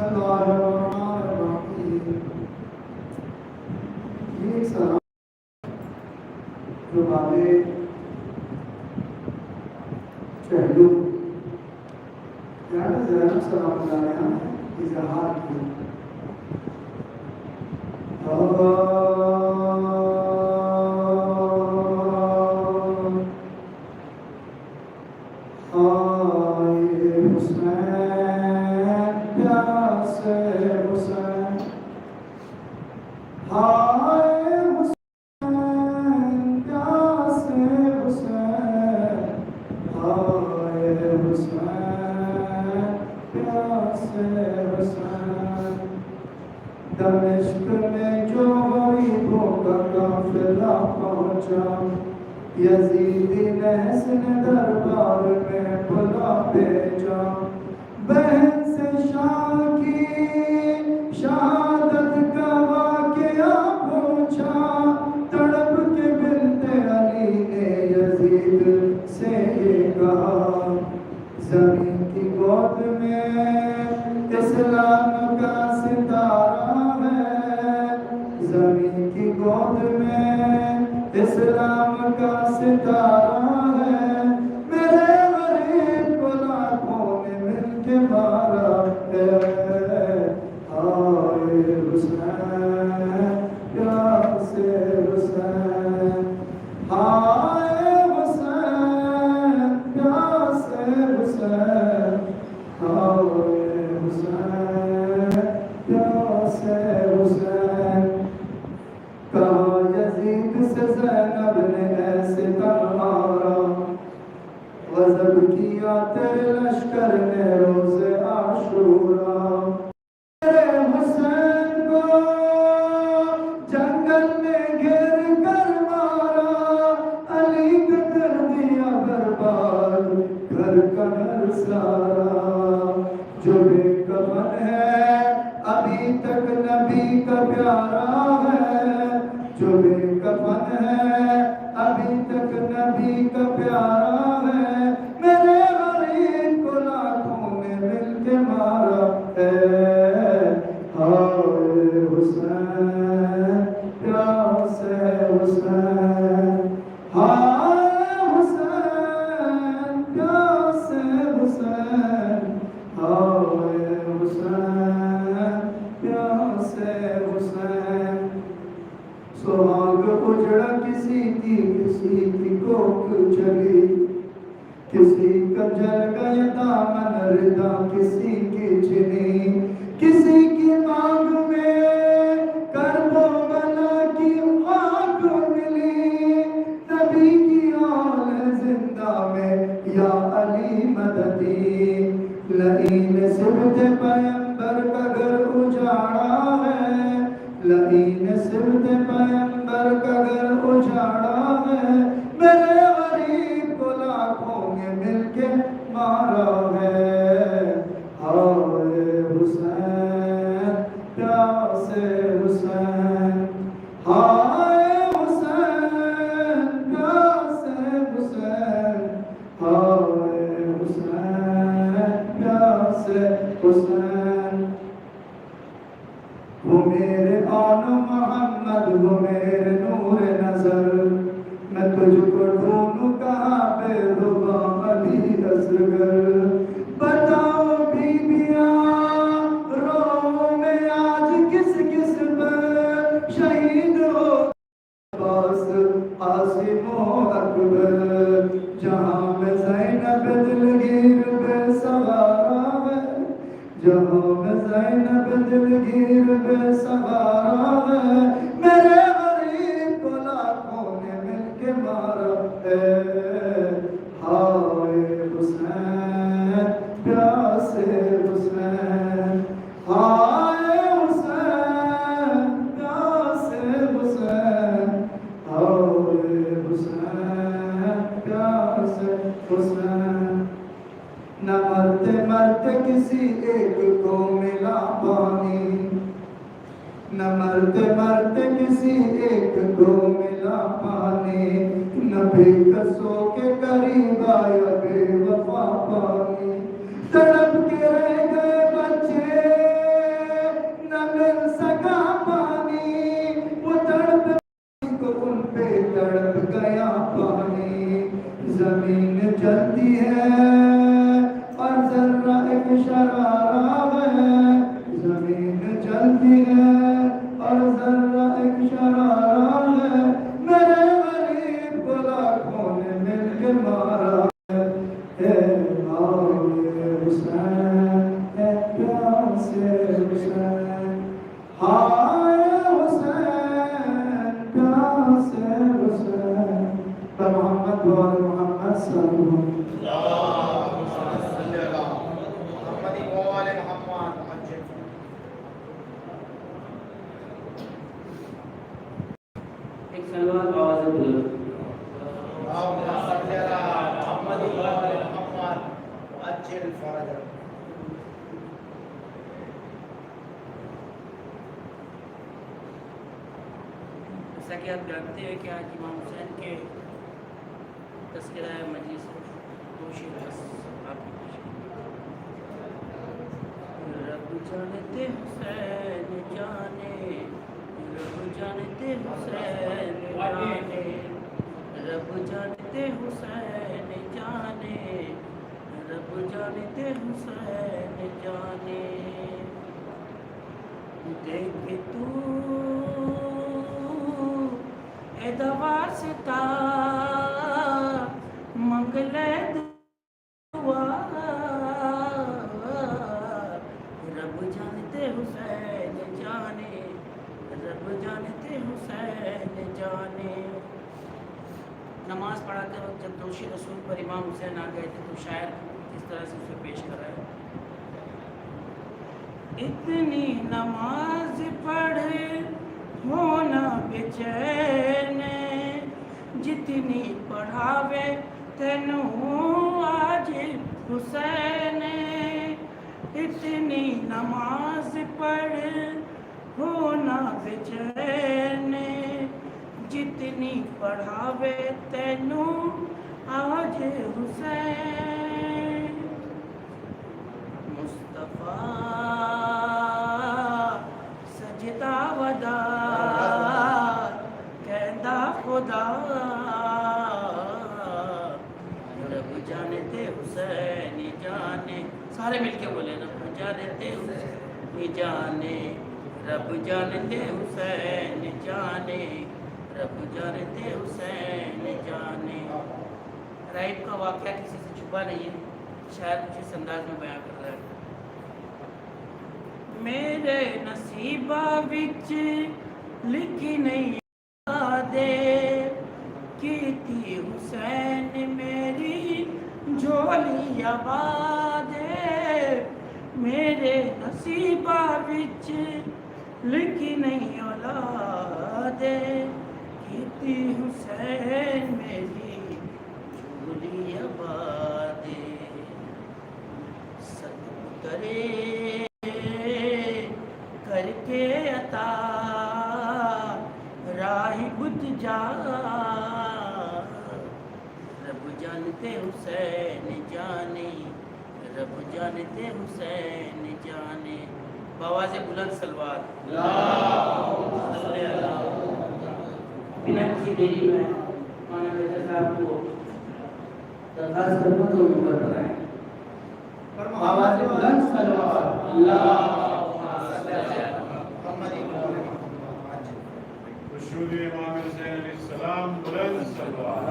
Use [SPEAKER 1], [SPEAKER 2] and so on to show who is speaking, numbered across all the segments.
[SPEAKER 1] اللہ الرحمن الرحیم. یہ ایک سلام جو بابے چہلو یعنی زینب سلام اللہ علیہ نے اظہار کیا. دمشق میں جو غریبوں کا قافلہ پہنچا، یزیدی نحس نے دربار میں بلا بھیجا. بہن سے شاہ کی شہادت کا واقعہ پوچھا، تڑپ کے بنت علی نے یزید سے یہ کہا، زمین کی گود میں اسلام کا ستارہ ہے، زمین کی گود میں اسلام کا ستارہ ہے. میرے غریب کو لاکھوں نے مل کے مارا ہے. آئے حسین پیار سے حسین، آئے حسین پیار سے حسین، آئے حسین پیار سے حسین. کہا یزید سے زینب نے ایسے تمہارا، غضب کیا تیرے لشکر نے روز عاشورا. میرے حسین کو جنگل میں گھیر کر مارا، علی کا کر دیا برباد گھر کا گھر سارا. جو بے کفن ہے ابھی تک نبی کا پیارا ہے، جو بے کفن ہے ابھی تک نبی کا پیارا ہے. میرے غریب کو لاکھوں نے مل کے مارا ہے. آئے حسین پیار سے حسین، آئے حسین پیار سے حسین، آئے حسین پیار سے حسین. سہاگ اجڑا کسی کی کوک جلی، کسی کا جل گیا دامن ردا کسی کی چنی. کسی کی مانگ میں کرب و بلا کی خاک ملی، نبی کی آل زندہ میں یا علی مددی. لعین سبت پیمبر کا گھر اجاڑا ہے، لعین سبت پیمبر کا گھر اجاڑا ہے. میرے غریب کو لاکھوں نے مل کے مارا ہے. آئے حسین پیار سے حسین، آئے حسین پیار سے حسین، آئے حسین پیار سے حسین. وہ میرے آن محمد، وہ میرے نور نظر، میں تجھ کو ڈھونڈوں کہاں پہ ربا علی اصغر. بتاؤ بیبیاں رو میں آج کس کس پر شہید ہو عباس قاسم و اکبر. جہاں میں زینب دلگیر بے سوارا ہے، جہاں میں زینب دلگیر بے سوارا ہے. میرے غریب کو لاکھوں نے مل کے مارا ہے. آئے حسین پیار سے حسین، آئے حسین پیار سے حسین، آئے حسین پیار سے حسین. نہ مرتے مرتے کسی ایک کو ملا پانی، نہ مرتے مرتے کسی ایک کو ملا پانی. نہ بے کسوں کے قریب آیا بے وفا پانی. تڑپ کے رہ گئے بچے وآل محمد صلی اللہ علیہ وسلم.
[SPEAKER 2] ایک سلوات آواز بلند. جیسا کہ آپ جانتے ہیں کہ آج امام حسین کے تذکرہ مجلس دوشی بس آپ کی رب جانتے حسین جانے، رب جانتے حسین جانے، رب جانتے حسین جانے، رب جانتے حسین جانے. دیکھ تو اے دواستا منگلے دعا، رب جانتے حسین جانے، رب جانتے حسین جانے. نماز پڑھاتے وقت جب دوشی رسول پر امام حسین آ گئے تھے تو شاعر اس طرح سے اسے پیش کر رہا ہے. اتنی نماز پڑھ ہونا بے چین، جتنی پڑھاوے تینوں آج حسین. اتنی نماز پڑھ ہونا بے چین، جتنی پڑھاوے تینوں آج حسین. مصطفیٰ سجدہ ودا کہندا خدا، رب جانتے حسین جانے. سارے مل کے بولے نا، رب جانتے حسین جانے، رب جانتے حسین جانے، رب جانتے حسین جانے. رائب کا واقعہ کسی سے چھپا نہیں ہے، شاید کچھ اس انداز میں بیان کر رہا ہے. میرے نصیبہ وچ لکھی نہیں دے، کیتی حسین میری جھولی آباد. میرے نصیبہ وچ لکھی نہیں اولاد، کیتی حسین میری جھولی آباد. صدق کرے کر کے عطا راہ بت جا، رب جانتے حسین جانے، رب جانتے حسین جانے. بآواز بلند سلوات. بنا کسی دیری میں مولانا بیدر صاحب کو درخواست کروں تو ممبر پر آئیں. آواز بلند سلوات.
[SPEAKER 3] رسول امام حسین علیہ السلام بلند سلوات.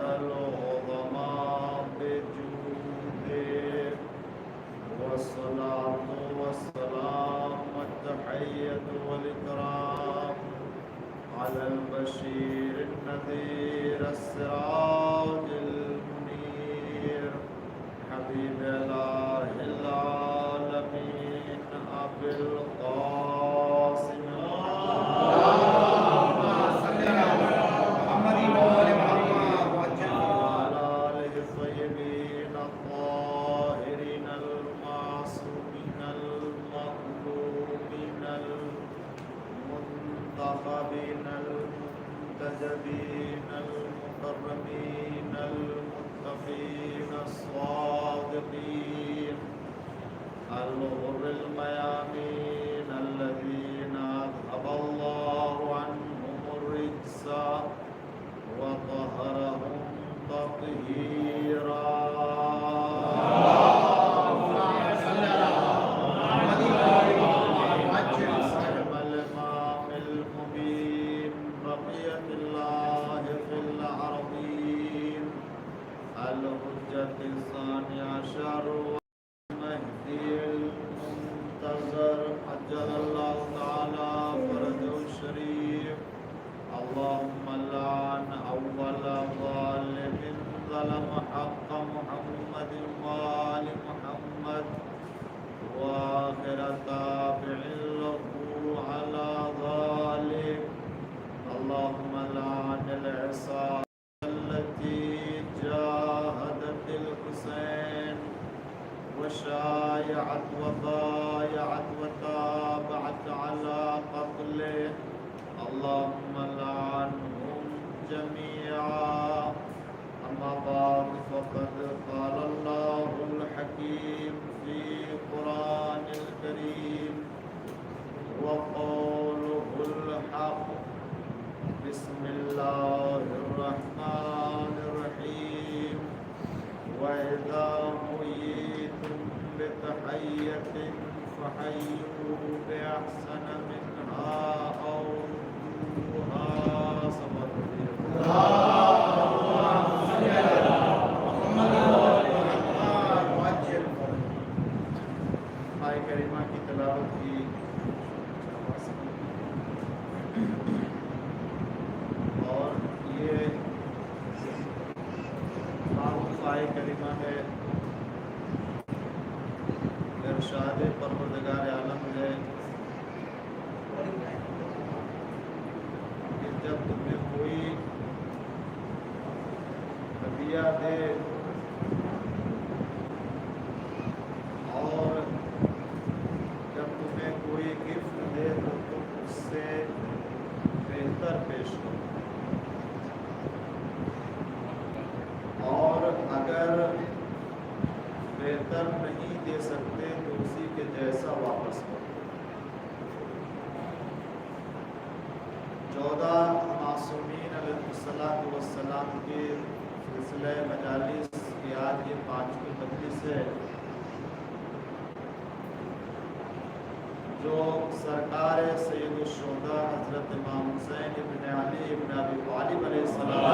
[SPEAKER 4] العظماء بجوده والصلاة والسلام والتحية والإكرام على البشير النذير السراج المنير حبيب إله العالمين أبي القاسم المنتجبين المكرمين المتقين الصادقين الغر الميامين الذين أذهب الله عنهم الرجس وطهرهم تطهيرا الثاني عشر المهدي المنتظر عجل الله تعالى فرجه الشريف اللهم لعن أول ظالم ظلم حق محمد وآل محمد وآخر تابع له على ذلك اللهم لعن العصابة التي جاهدت الحسين وشايعت وبايعت وتابعت على قتله اللهم لعنهم جميعا أما بعد فقد قال الله الحكيم في قرآن الكريم وقوله الحق بسم الله الرحمن الرحيم وإذا حييتم بتحية فحيوا بأحسن منها أو ردوها صبر آیت کریمہ کی تلاوت کی اور یہ معروف آیت کریمہ ہے ارشاد پروردگار عالم ہے کہ جب تمہیں کوئی ہدیہ دے اور جب تمہیں کوئی گفٹ دے تو تم اس سے بہتر پیش کرو اور اگر بہتر نہیں دے سکتے تو اسی کے جیسا واپس کرو 14 معصومین علیہ السلام کے سلسلہ مجالس کی آج یہ 5ویں مجلس ہے جو سرکار سید الشہداء حضرت امام حسین ابن علی ابن ابی طالب علیہ السلام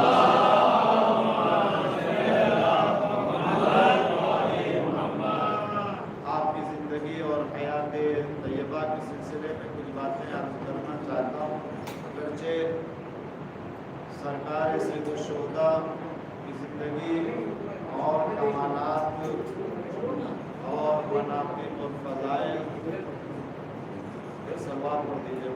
[SPEAKER 4] آپ کی زندگی اور حیات طیبہ کے سلسلے میں کچھ باتیں عرض کرنا چاہتا ہوں اگرچہ سرکار سید الشہداء کی زندگی اور کمالات اور مناقب اور فضائل سوال کر دیجیے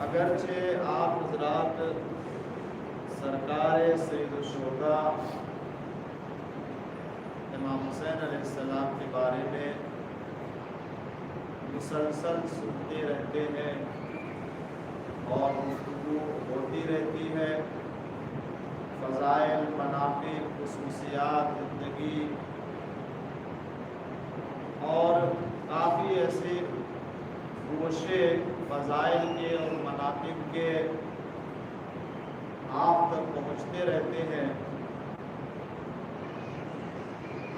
[SPEAKER 4] اگرچہ آپ حضرات سرکار سید الشہداء امام حسین علیہ السلام کے بارے میں مسلسل سنتے رہتے ہیں اور گفتگو ہوتی رہتی ہے فضائل مناقب خصوصیات زندگی اور کافی ایسے گوشے فضائل کے اور مناقب کے آپ تک پہنچتے رہتے ہیں۔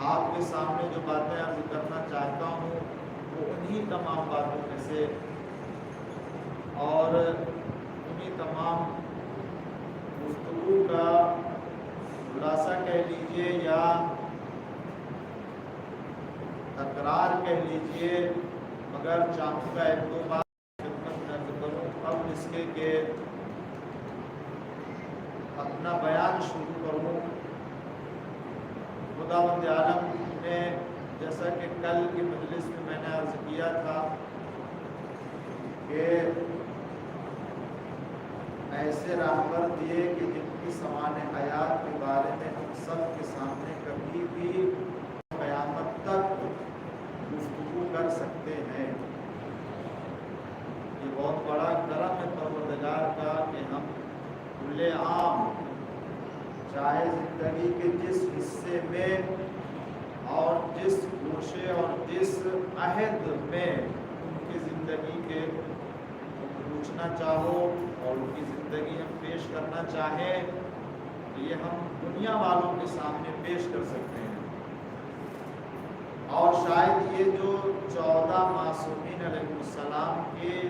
[SPEAKER 4] آپ کے سامنے جو باتیں عرض کرنا چاہتا ہوں وہ انہی تمام باتوں میں سے اور انہی تمام گفتگو کا خلاصہ کہہ لیجئے یا تکرار کہہ لیجئے، مگر چاہوں گا ایک دو بات خدمت نظر کروں قبل اس کے کہ اپنا بیان شروع کروں۔ خداوند عالم نے جیسا کہ کل کی مجلس میں نے عرض کیا تھا کہ ایسے راہبر دیے کہ جن کی سمان حیات کے بارے میں ہم سب کے سامنے کبھی بھی قیامت تک گفتگو کر سکتے ہیں۔ یہ بہت بڑا کرم ہے پروردگار کا کہ ہم کھلے عام چاہے زندگی کے جس حصے میں اور جس گوشے اور جس عہد میں ان کی زندگی کے پوچھنا چاہو اور ان کی زندگی ہم پیش کرنا چاہیں تو یہ ہم دنیا والوں کے سامنے پیش کر سکتے ہیں۔ اور شاید یہ جو 14 معصومین علیہ السلام کی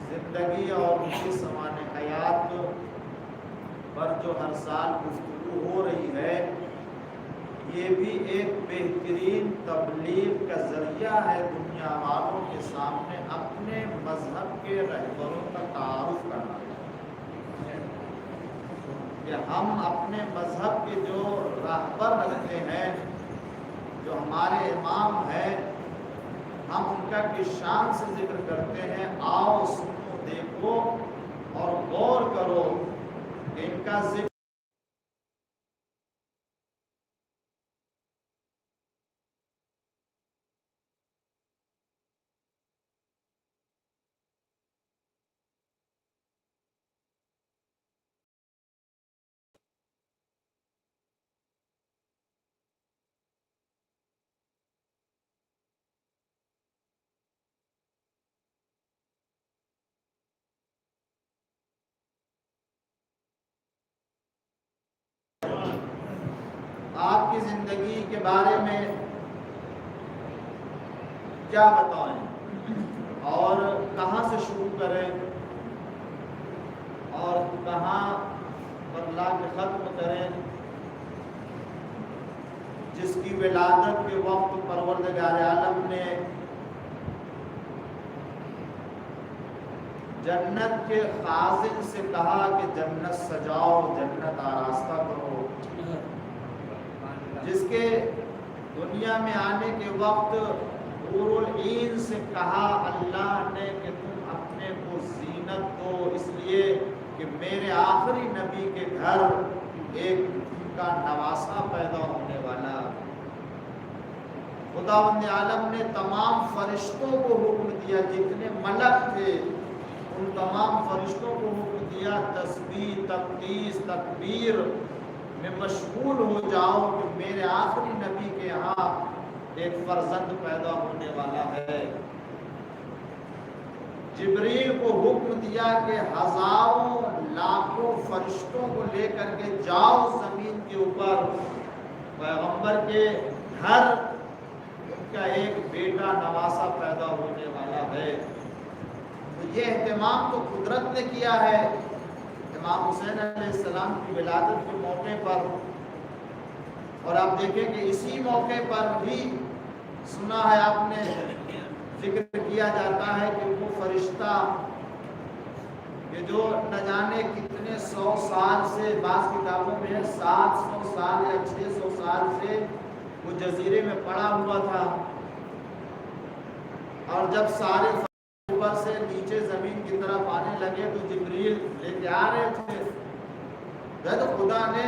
[SPEAKER 4] زندگی اور ان کی سمان حیات پر جو ہر سال گفتگو ہو رہی ہے، یہ بھی ایک بہترین تبلیغ کا ذریعہ ہے دنیا والوں کے سامنے اپنے مذہب کے رہبروں کا تعارف کرنا، کہ ہم اپنے مذہب کے جو راہبر رکھتے ہیں، جو ہمارے امام ہیں، ہم ان کا کس شان سے ذکر کرتے ہیں۔ آؤ سنو دیکھو اور غور کرو کہ ان کا ذکر آپ کی زندگی کے بارے میں کیا بتائیں اور کہاں سے شروع کریں اور کہاں بدلا کے ختم کریں۔ جس کی ولادت کے وقت پروردگار عالم نے جنت کے خازن سے کہا کہ جنت سجاؤ، جنت آراستہ کرو، جس کے دنیا میں آنے کے وقت حور العین سے کہا اللہ نے کہ تم اپنے کو زینت دو، اس لیے کہ میرے آخری نبی کے گھر ایک ان کا نواسا پیدا ہونے والا۔ خداوند عالم نے تمام فرشتوں کو حکم دیا، جتنے ملک تھے ان تمام فرشتوں کو حکم دیا تسبیح، تقدیس، تکبیر میں مشغول ہو جاؤ کہ میرے آخری نبی کے یہاں ایک فرزند پیدا ہونے والا ہے۔ جبریل کو حکم دیا کہ ہزاروں لاکھوں فرشتوں کو لے کر کے جاؤ زمین کے اوپر، پیغمبر کے گھر ان کا ایک بیٹا نواسا پیدا ہونے والا ہے۔ تو یہ اہتمام تو قدرت نے کیا ہے۔ امام حسین علیہ السلام کی ولادت کے موقع پر، اور آپ دیکھیں کہ اسی موقع پر بھی سنا ہے آپ نے ذکر کیا جاتا ہے کہ وہ فرشتہ کہ جو نہ جانے کتنے 100 سال سے، بعض کتابوں میں 700 سال یا 600 سال سے وہ جزیرے میں پڑا ہوا تھا، اور جب سارے اوپر سے نیچے زمین کی طرف آنے لگے تو جبریل لے کے آ رہے تھے، تو خدا نے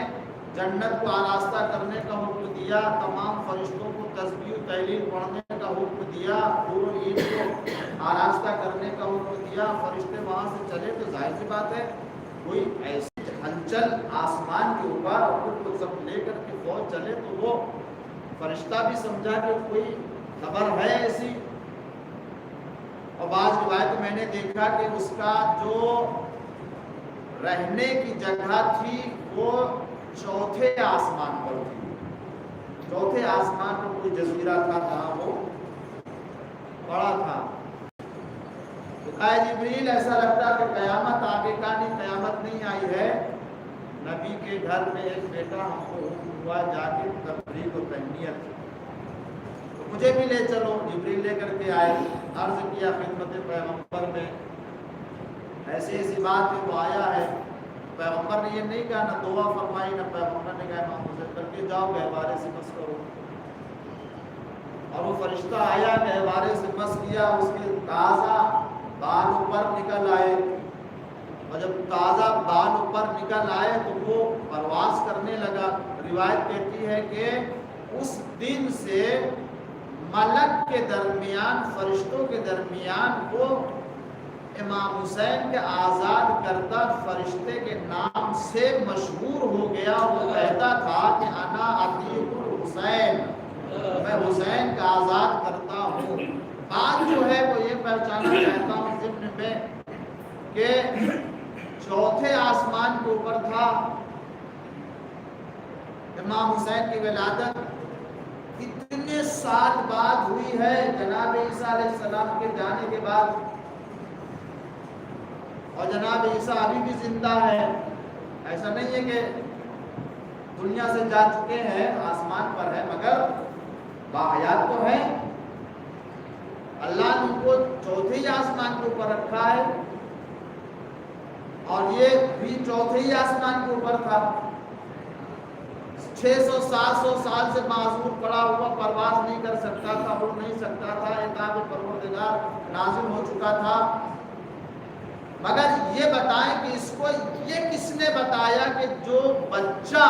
[SPEAKER 4] جنت کو آراستہ کرنے کا حکم دیا، تمام فرشتوں کو تسبیح و تہلیل پڑھنے کا حکم دیا، حور العین کو آراستہ کرنے کا حکم دیا۔ فرشتے وہاں سے چلے تو ظاہر سی بات ہے کوئی ایسی ہلچل آسمان کے اوپر اور کو سب لے کر کے فوج چلے تو وہ فرشتہ بھی سمجھا کہ کوئی خبر ہے ایسی۔ اور بعض روایت میں نے دیکھا کہ اس کا جو رہنے کی جگہ تھی وہ چوتھے آسمان پر تھی. چوتھے آسمان پر کوئی جزیرہ تھا جہاں وہ پڑا تھا. جبریل ایسا لگتا کہ قیامت آگے کا نہیں، قیامت نہیں آئی ہے، نبی کے گھر میں ایک بیٹا ہم کو ہوا جا کے تبلیغ و تہنیت، تو مجھے بھی لے چلو. جبریل لے کر کے آئے، عرض کیا خدمت پیغمبر میں ایسی ایسی بات ہے، وہ آیا ہے. پیغمبر نے یہ نہیں کہا، نہ دعا فرمائی، نہ پیغمبر نے کہا امام حسین کر کے جاؤ گہوارے سے مس کرو. اور وہ فرشتہ آیا، گہوارے سے مس کیا، اس کے تازہ بال اوپر نکل آئے. اور جب تازہ بال اوپر نکل آئے تو وہ پرواز کرنے لگا. روایت کہتی ہے کہ اس دن سے ملک کے درمیان، فرشتوں کے درمیان وہ امام حسین کے آزاد کردہ فرشتے کے نام سے مشہور ہو گیا. وہ کہتا تھا کہ انا عتیق الحسین، میں حسین کا آزاد کرتا ہوں. آج جو ہے وہ یہ پہچانا چاہتا ہوں ضمن میں کہ چوتھے آسمان کے اوپر تھا امام حسین کی ولادت. اتنے سال بعد ہوئی ہے جناب عیسیٰ علیہ السلام کے جانے کے بعد، اور جناب عیسیٰ ابھی بھی زندہ ہے. ایسا نہیں ہے کہ دنیا سے جا چکے ہیں، آسمان پر ہے مگر باحیات تو ہے. اللہ نے ان کو چوتھے ہی آسمان کے اوپر رکھا ہے، اور یہ بھی چوتھے ہی آسمان کے اوپر تھا. 600-700 سال سے معذور پڑا ہوا، پرواز نہیں کر سکتا تھا، اڑ نہیں سکتا تھا، عتاب پروردگار نازل ہو چکا تھا. مگر یہ بتائیں کہ اس کو یہ کس نے بتایا کہ جو بچہ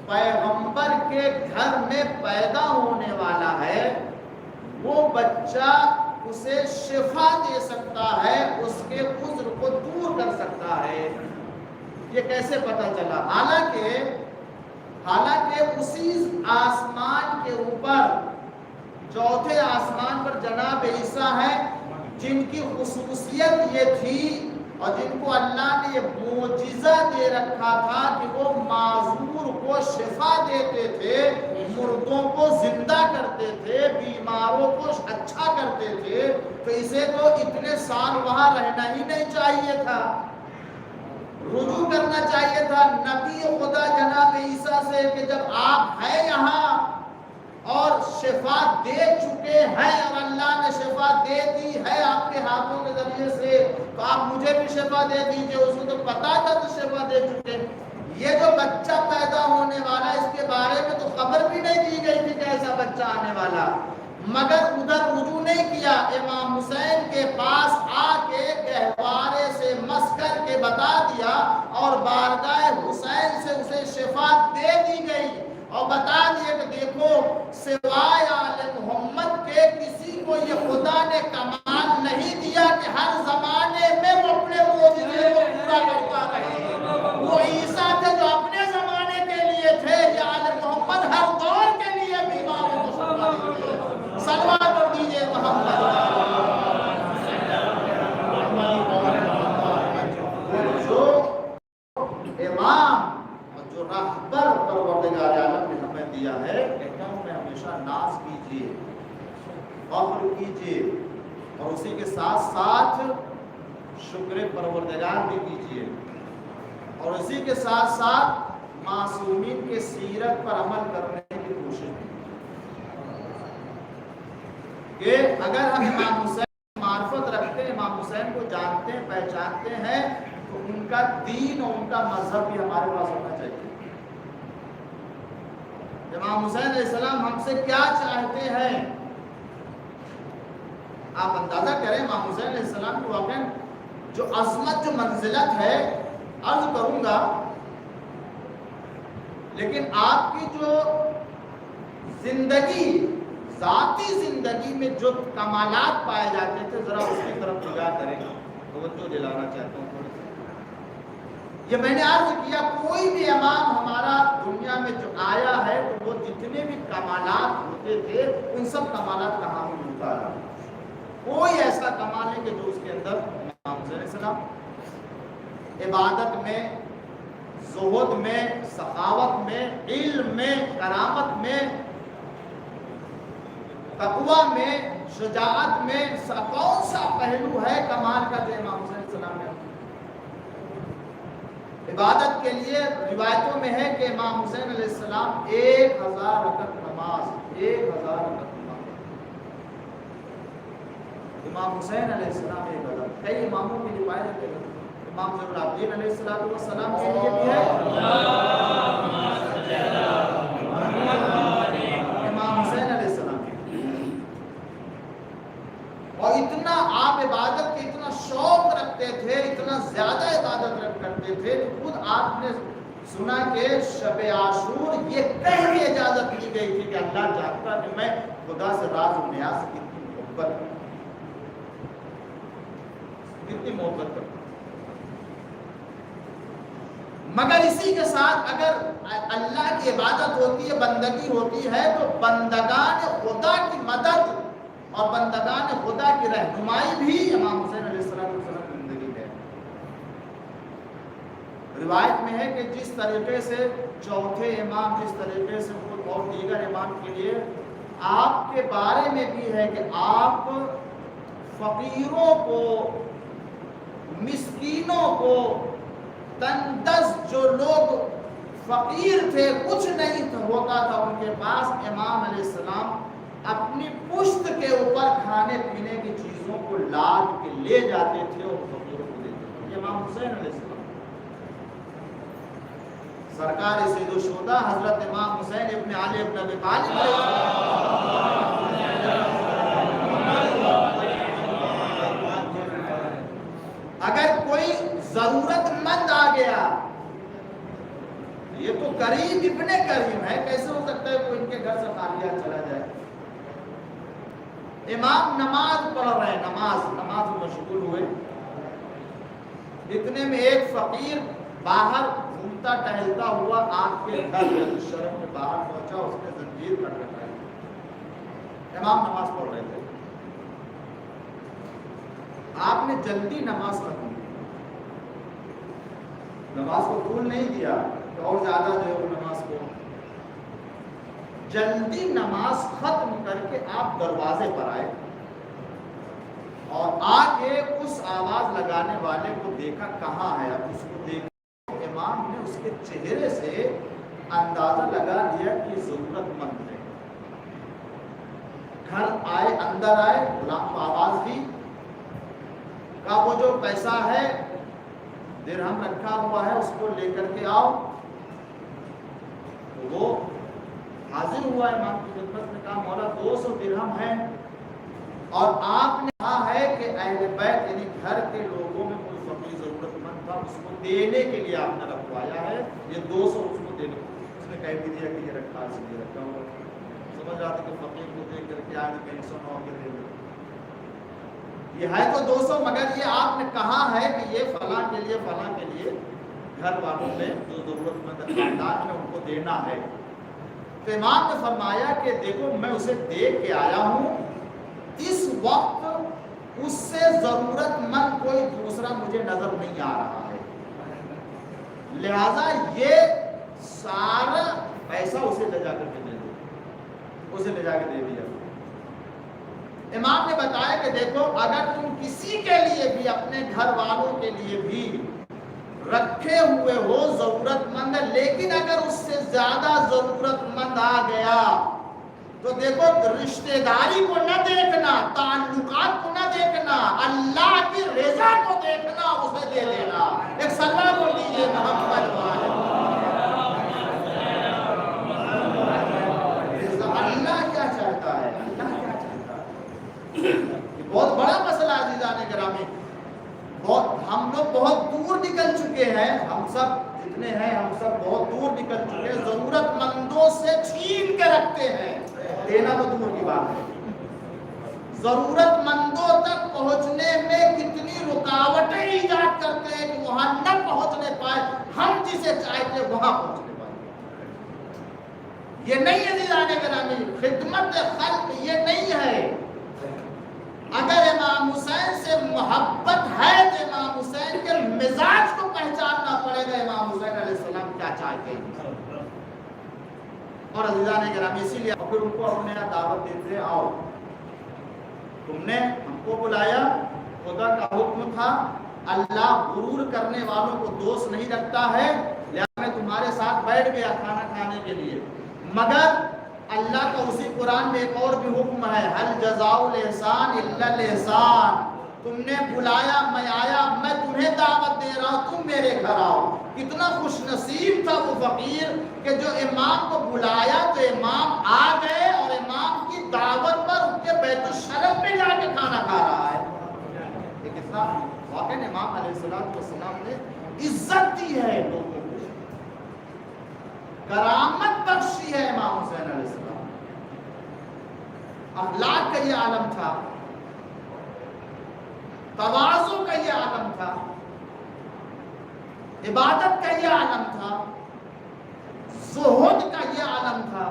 [SPEAKER 4] پیغمبر کے گھر میں پیدا ہونے والا ہے وہ بچہ اسے شفا دے سکتا ہے، اس کے عذر کو دور کر سکتا ہے. یہ کیسے پتہ چلا؟ حالانکہ اسی آسمان کے اوپر، چوتھے آسمان پر جناب عیسیٰ ہیں جن کی خصوصیت یہ تھی اور جن کو اللہ نے یہ معجزہ دے رکھا تھا کہ وہ معذور کو شفا دیتے تھے، مردوں کو زندہ کرتے تھے، بیماروں کو اچھا کرتے تھے. تو اسے تو اتنے سال وہاں رہنا ہی نہیں چاہیے تھا، رجوع کرنا چاہیے تھا نبی خدا جناب عیسیٰ سے کہ جب آپ ہیں یہاں اور شفا دے چکے ہیں اور اللہ نے شفا دے دی ہے آپ کے ہاتھوں کے ذریعے سے، تو آپ مجھے بھی شفا دے دیجئے. اس کو تو پتا تھا تو شفا دے چکے. یہ جو بچہ پیدا ہونے والا اس کے بارے میں تو خبر بھی نہیں دی گئی تھی کہ ایسا بچہ آنے والا، مگر ادھر رجوع نہیں کیا. امام حسین کے پاس آ کے گہوارے سے مس کر کے بتا دیا اور بارگاہ حسین سے اسے شفا دے دی گئی اور بتا دیا کہ دیکھو سوائے آل محمد کے کسی کو یہ خدا نے کمال نہیں دیا کہ ہر زمانے میں وہ اپنے معجزے کو پورا کرتا رہے. وہ عیسیٰ تھے جو اپنے زمانے کے لیے تھے، یہ آل محمد ہر دور کے لیے بیماروں کو شفا دیتے. صلوات پڑھ دیجئے محمد. جو امام اور جو رہبر پروردگار عالم نے ہمیں دیا ہے، کہتا ہوں میں ہمیشہ ناز کیجئے، فخر کیجئے، اور اسی کے ساتھ ساتھ شکر پروردگار بھی کیجئے، اور اسی کے ساتھ ساتھ معصومین کے سیرت پر عمل کرنے کی کوشش کی کہ اگر ہم امام حسین کی معرفت رکھتے ہیں، امام حسین کو جانتے ہیں، پہچانتے ہیں، تو ان کا دین اور ان کا مذہب بھی ہمارے پاس ہونا چاہیے. امام حسین علیہ السلام ہم سے کیا چاہتے ہیں آپ اندازہ کریں. امام حسین علیہ السلام کی واقعاً جو عظمت، جو منزلت ہے، عرض کروں گا، لیکن آپ کی جو زندگی، ذاتی زندگی میں جو کمالات پائے جاتے تھے، ذرا اس کی طرف نگاہ کریں. توجہ دلانا چاہتا ہوں تھوڑی سی. یہ میں نے عرض کیا کوئی بھی امام ہمارا دنیا میں جو آیا ہے تو وہ جتنے بھی کمالات ہوتے تھے ان سب کمالات کا حامل ہوتا ہے. کوئی ایسا کمال ہے کہ جو اس کے اندر امام حسین علیہ السلام. عبادت میں، زہد میں، سخاوت میں، علم میں، کرامت میں، تقوی میں، شجاعت میں کون سا پہلو ہے کمال کا جو امام حسین علیہ السلام نے؟ عبادت کے لیے روایتوں میں ہے کہ امام حسین علیہ السلام 1000 رکعت نماز، 1000 رکعت نماز، امام حسین علیہ السلام 1000۔ کئی اماموں کی روایت ہے، امام زین العابدین علیہ السلام کے لیے بھی ہے، امام حسین علیہ السلام کے لیے۔ اور اتنا آپ عبادت کے اتنا شوق رکھتے تھے، اتنا زیادہ عبادت کرتے تھے کہ خود آپ نے سنا کہ شب عاشور یہ کہہ کے اجازت دی گئی تھی کہ اللہ چاہتا کہ میں خدا سے راز و نیاز سے کتنی محبت کرتا ہوں، مگر اسی کے ساتھ اگر اللہ کی عبادت ہوتی ہے، بندگی ہوتی ہے، تو بندگان خدا کی مدد اور بندگان خدا کی رہنمائی بھی امام حسین علیہ السلام کی زندگی ہے۔ روایت میں ہے کہ جس طریقے سے چوتھے امام، جس طریقے سے خود اور دیگر امام کے لیے آپ کے بارے میں بھی ہے کہ آپ فقیروں کو، مسکینوں کو، تندرست جو لوگ فقیر تھے، کچھ نہیں ہوتا تھا ان کے پاس، امام علیہ السلام اپنی پشت کے اوپر کھانے پینے کی چیزوں کو لاد کے لے جاتے تھے اور فقیروں کو دیتے تھے۔ یہ امام حسین علیہ السلام، سرکار سید الشہداء حضرت امام حسین ابن علی ابن ابی طالب علیہ اگر کوئی ضرورت مند آ گیا، یہ تو کریم ابن کریم ہے، کیسے ہو سکتا ہے کوئی ان کے گھر سے خالیہ چلا جائے؟ امام نماز پڑھ رہے ہیں، نماز میں مشغول ہوئے، اتنے میں ایک فقیر باہر گھومتا ٹہلتا ہوا آپ کے گھر شرم میں باہر پہنچا، اس نے زنجیر کر رکھا ہے، امام نماز پڑھ رہے تھے، آپ نے جلدی نماز ختم کی، نماز کو طول نہیں دیا کہ اور زیادہ جو ہے وہ نماز کو، جلدی نماز ختم کر کے آپ دروازے پر آئے اور آگے اس آواز لگانے والے کو دیکھا کہاں ہے، اب اس کو دیکھا، امام نے اس کے چہرے سے اندازہ لگا لیا کہ ضرورت مند ہے، گھر آئے، اندر آئے، غلام کو آواز دی، کہا وہ جو پیسہ ہے درہم رکھا ہوا ہے اس کو لے کر کے آؤ، تو وہ حاضر ہوا امام کی خدمت میں، کہا مولا 200 درہم ہیں، اور آپ نے کہا ہے کہ اہل بیت یعنی گھر کے لوگوں میں کوئی فقیر ضرورت مند تھا، اس کو دینے کے لیے آپ نے رکھوایا ہے، یہ 200 اس کو دینے، اس نے کہہ بھی دیا کہ یہ رکھا اس لیے رکھا ہوا، سمجھ رہا تھا کہ فقیر کو دے کر کے آئے پینشن ہو کے دے دے، یہ ہے تو 200، مگر یہ آپ نے کہا ہے کہ یہ فلاں کے لیے گھر والوں میں جو ضرورت مند خاندان میں ان کو دینا ہے۔ تو امام نے فرمایا کہ دیکھو میں اسے دیکھ کے آیا ہوں، اس وقت اس سے ضرورت مند کوئی دوسرا مجھے نظر نہیں آ رہا ہے، لہذا یہ سارا پیسہ اسے لے جا کر کے دے دو، اسے لے جا کے دے دیا۔ امام نے بتایا کہ دیکھو اگر تم کسی کے لیے بھی، اپنے گھر والوں کے لیے بھی رکھے ہوئے ہو ضرورت مند، لیکن اگر اس سے زیادہ ضرورت مند آ گیا تو دیکھو رشتہ داری کو نہ دیکھنا، تعلقات کو نہ دیکھنا، اللہ کی رضا کو دیکھنا، اسے دے دینا۔ ایک سلام کو دیجیے محمد والے، اللہ کیا چاہتا ہے، اللہ کیا چاہتا ہے، یہ بہت بڑا مسئلہ عزیزان گرامی، ہم لوگ بہت دور نکل چکے ہیں، ہم سب جتنے ہیں ہم سب بہت دور نکل چکے ہیں، ضرورت مندوں سے چھین کے رکھتے ہیں، دینا تو دور کی بات ہے، ضرورت مندوں تک پہنچنے میں کتنی رکاوٹیں ایجاد کرتے ہیں کہ وہاں نہ پہنچنے پائے، ہم جسے چاہتے وہاں پہنچنے پائے۔ یہ نہیں ہے عزیزان گرامی، خدمت خلق یہ نہیں ہے۔ اگر امام حسین سے محبت ہے تو امام حسین کے مزاج کو پہچاننا پڑے گا امام حسین علیہ السلام کیا چاہتے ہیں. اور عزیزان گرامی اسی لیے پھر ان کو اپنے یہاں دعوت دیتے آؤ تم نے ہم کو بلایا خدا کا حکم تھا اللہ غرور کرنے والوں کو دوست نہیں رکھتا ہے لہذا میں تمہارے ساتھ بیٹھ گیا کھانا کھانے کے لیے مگر اللہ کا اسی قرآن میں ایک اور بھی حکم ہے حل جزاء الاحسان الا الاحسان تم نے بلایا میں آیا میں تمہیں دعوت دے رہا ہوں تم میرے گھر آؤ. کتنا خوش نصیب تھا وہ فقیر کہ جو امام کو بلایا تو امام آ گئے اور امام کی دعوت پر ان کے بیت الشرف میں جا کے کھانا کھا رہا ہے. یہ کتنا واقعی امام علیہ السلام نے عزت دی ہے لوگوں کو کرامت بخشی ہے امام حسین علیہ السلام. اخلاق کا یہ عالم تھا تواضع کا یہ عالم تھا عبادت کا یہ عالم تھا زہد کا یہ عالم تھا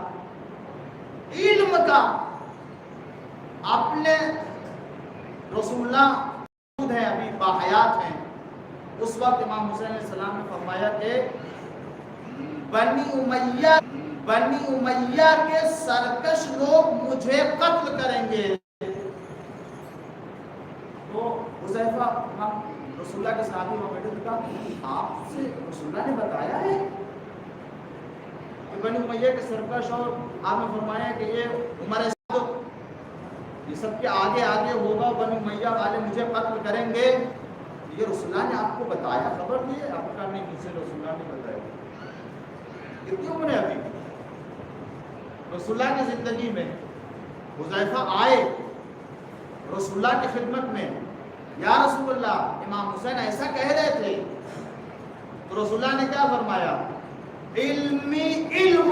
[SPEAKER 4] علم کا. اپنے رسول اللہ ہے ابھی باحیات ہیں اس وقت امام حسین علیہ السلام نے فرمایا کہ بنی امیہ کے سرکش لوگ مجھے قتل کریں گے. تو حذیفہ رسول اللہ کے صحابی وہاں بیٹھے تھے کہا آپ سے رسول اللہ نے بتایا ہے کہ بنی امیہ کے سرکش اور آپ نے فرمایا کہ یہ عمر یہ سب کے آگے آگے ہوگا بنی امیہ والے مجھے قتل کریں گے. یہ رسول اللہ نے آپ کو بتایا خبر دی ہے آپ کا نہیں کسی رسول اللہ نے بتایا. کتنی عمر ہے ابھی رسول اللہ کی زندگی میں حذیفہ آئے رسول اللہ کی خدمت میں یا رسول اللہ امام حسین ایسا کہہ رہے تھے تو رسول اللہ نے کیا فرمایا علمی علم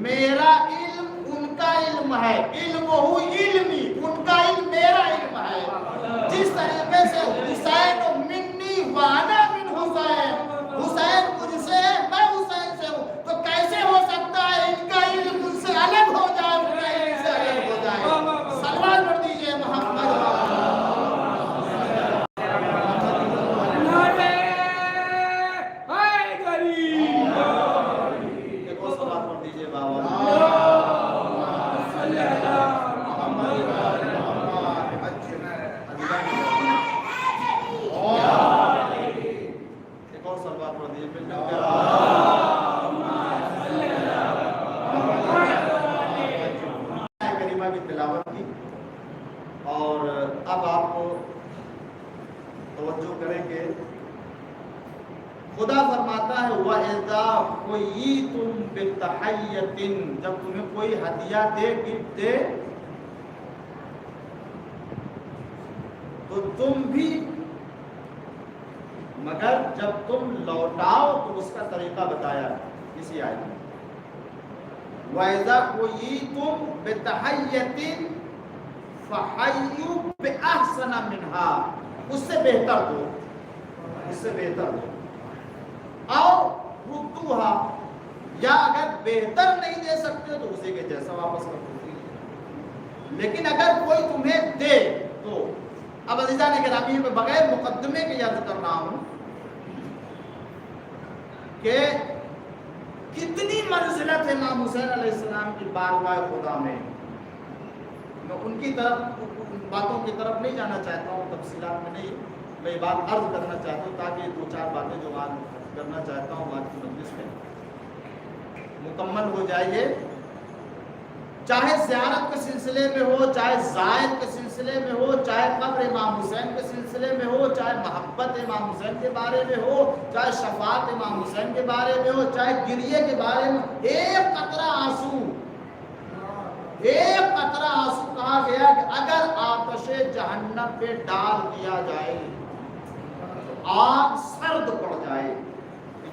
[SPEAKER 4] میرا علم ان کا علم ہے علم علمی ان کا علم میرا علم ہے. جس طریقے سے حسین منی وانا من حسین حسین مجھ سے میں حسین سے ہوں تو کیسے ہو سکتا ہے ان کا علم ان سے الگ ہو جائے ان کا علم سے الگ ہو جائے. سلوات پڑھ دیجئے محمد اور اب آپ توجہ کریں گے خدا فرماتا ہے وَإِذَا حُيِّيتُم بِتَحِيَّةٍ جب تمہیں کوئی ہدیہ دے گفٹ دے تو تم بھی مگر جب تم لوٹاؤ تو اس کا طریقہ بتایا اسی آیت میں وَإِذَا حُيِّيتُم بِتَحِيَّةٍ فَحَيُّوا بِأَحْسَنَ مِنْهَا اس سے بہتر دو اس سے بہتر دو اور ردوها یا اگر بہتر نہیں دے سکتے تو اسی کے جیسا واپس کر دو. لیکن اگر کوئی تمہیں دے تو اب عزیزان گرامی میں بغیر مقدمے کے یاد کر رہا ہوں کہ کتنی منزلت ہے امام حسین علیہ السلام کی بارگاہ خدا میں. میں ان کی طرف باتوں کی طرف نہیں جانا چاہتا ہوں تفصیلات میں نہیں میں یہ بات عرض کرنا چاہتا ہوں تاکہ دو چار باتیں جو آج کرنا چاہتا ہوں آج کی مجلس میں مکمل ہو جائے. چاہے زیارت کے سلسلے میں ہو چاہے زائد کے سلسلے میں ہو چاہے قبر امام حسین کے سلسلے میں ہو چاہے محبت امام حسین کے بارے میں ہو چاہے شفاعت امام حسین کے بارے میں ہو چاہے گریے کے بارے میں ایک قطرہ آنسو کہا گیا کہ اگر آتش جہنم پہ ڈال دیا جائے آگ سرد پڑ جائے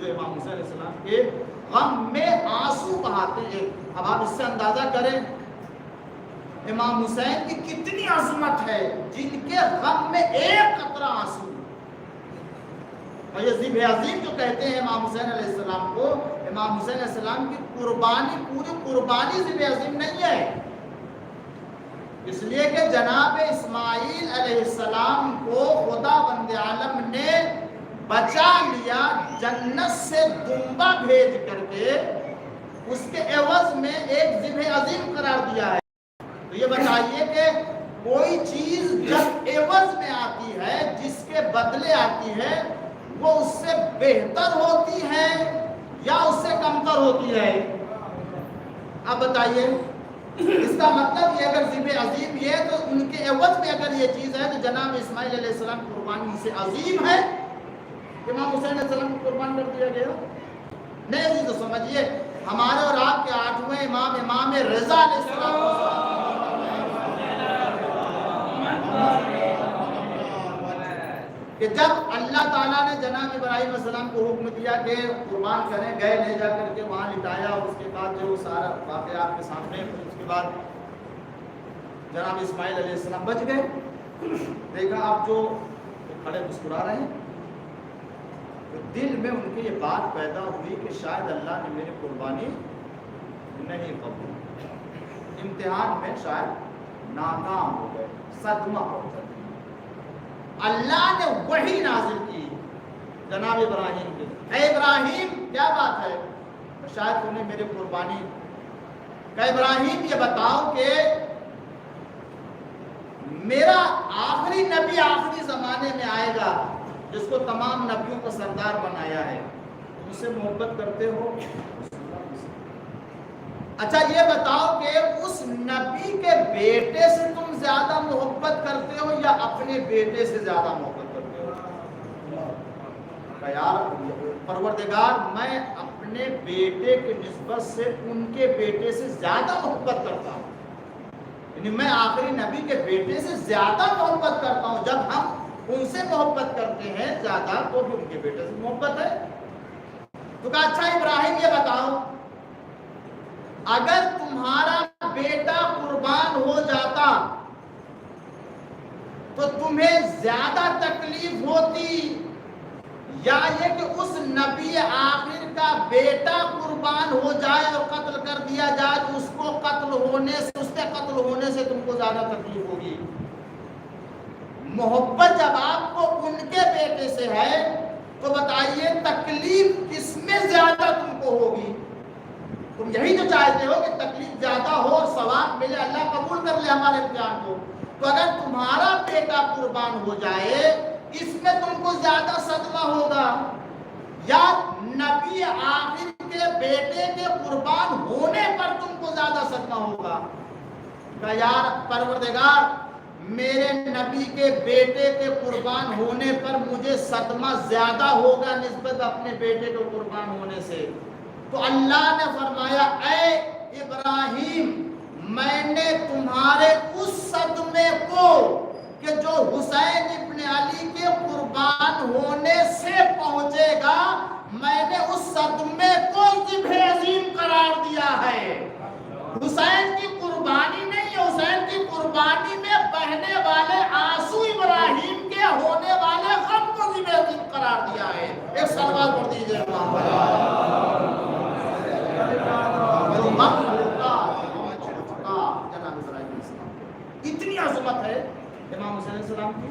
[SPEAKER 4] جو امام حسین علیہ السلام کے غم میں آنسو بہاتے ہیں. اب آپ اس سے اندازہ کریں امام حسین کی کتنی عظمت ہے جن کے غم میں ایک قطرہ آنسو. اور یہ ذبح عظیم جو کہتے ہیں امام حسین علیہ السلام کو امام حسین علیہ السلام کی قربانی پوری قربانی ذبح عظیم نہیں ہے. اس لیے کہ جناب اسماعیل علیہ السلام کو خدا بند عالم نے بچا لیا جنت سے دمبا بھیج کر کے، اس کے عوض میں ایک ذبح عظیم قرار دیا ہے۔ تو یہ بتائیے کہ کوئی چیز جب عوض میں آتی ہے، جس کے بدلے آتی ہے، وہ اس سے بہتر ہوتی ہے یا اس سے کمتر ہوتی ہے؟ اب بتائیے، اس کا مطلب یہ اگر ذبح عظیم یہ ہے تو ان کے عوض میں اگر یہ چیز ہے تو جناب اسماعیل علیہ السلام کی قربانی سے عظیم ہے۔ امام حسین علیہ السلام کو قربان کر دیا گیا نہیں جی، تو سمجھیے ہمارے اور آپ کے 8ویں امام امام رضا علیہ السلام کہ جب اللہ تعالیٰ نے جناب ابراہیم علیہ السلام کو حکم دیا کہ قربان کریں، گئے لے جا کر کے وہاں لٹایا، اور اس کے بعد جو سارا واقعہ آپ کے سامنے، اس کے بعد جناب اسماعیل علیہ السلام بچ گئے۔ دیکھا آپ جو کھڑے مسکرا رہے ہیں، دل میں ان کی یہ بات پیدا ہوئی کہ شاید اللہ نے میری قربانی نہیں قبول، امتحان میں شاید ناکام ہو گئے، صدمہ ہو گیا۔ اللہ نے وحی نازل کی جناب ابراہیم کے، اے ابراہیم کیا بات ہے، شاید تم نے میری قربانی، کہ ابراہیم یہ بتاؤ کہ میرا آخری نبی آخری زمانے میں آئے گا جس کو تمام نبیوں کا سردار بنایا ہے، تم اس سے محبت کرتے ہو؟ اچھا یہ بتاؤ کہ اس نبی کے بیٹے سے تم زیادہ محبت کرتے ہو یا اپنے بیٹے سے زیادہ محبت کرتے ہو؟ کہ یار پروردگار میں اپنے بیٹے کی نسبت سے ان کے بیٹے سے زیادہ محبت کرتا ہوں، یعنی میں آخری نبی کے بیٹے سے زیادہ محبت کرتا ہوں۔ جب ہم ان سے محبت کرتے ہیں زیادہ تو بھی ان کے بیٹے سے محبت ہے۔ تو کہا اچھا ابراہیم یہ بتاؤ، اگر تمہارا بیٹا قربان ہو جاتا تو تمہیں زیادہ تکلیف ہوتی یا یہ کہ اس نبی آخر کا بیٹا قربان ہو جائے اور قتل کر دیا جائے تو اس کو قتل ہونے سے تم کو زیادہ تکلیف ہوگی؟ محبت جب آپ کو ان کے بیٹے سے ہے تو بتائیے تکلیف کس میں زیادہ تم کو ہوگی؟ تم یہی تو چاہتے ہو کہ تکلیف زیادہ ہو اور ثواب ملے، اللہ قبول کر لے ہمارے امتحان کو۔ تو اگر تمہارا بیٹا قربان ہو جائے اس میں تم کو زیادہ صدمہ ہوگا یا نبی آخر کے بیٹے کے قربان ہونے پر تم کو زیادہ صدمہ ہوگا؟ کہ یار پروردگار میرے نبی کے بیٹے کے قربان ہونے پر مجھے صدمہ زیادہ ہوگا نسبت اپنے بیٹے کے قربان ہونے سے۔ تو اللہ نے فرمایا اے ابراہیم میں نے تمہارے اس صدمے کو کہ جو حسین ابن علی کے قربان ہونے سے پہنچے گا، میں نے اس صدمے کو ذبح عظیم قرار دیا ہے۔ حسین کی قربانی نہیں، حسین کی قربانی میں بہنے والے آنسو ابراہیم کے ہونے والے غم کو ذبح عظیم قرار دیا ہے۔ ایک صلوات پڑھ دیجیے اتنی عظمت ہے امام حسین علیہ السلام کی،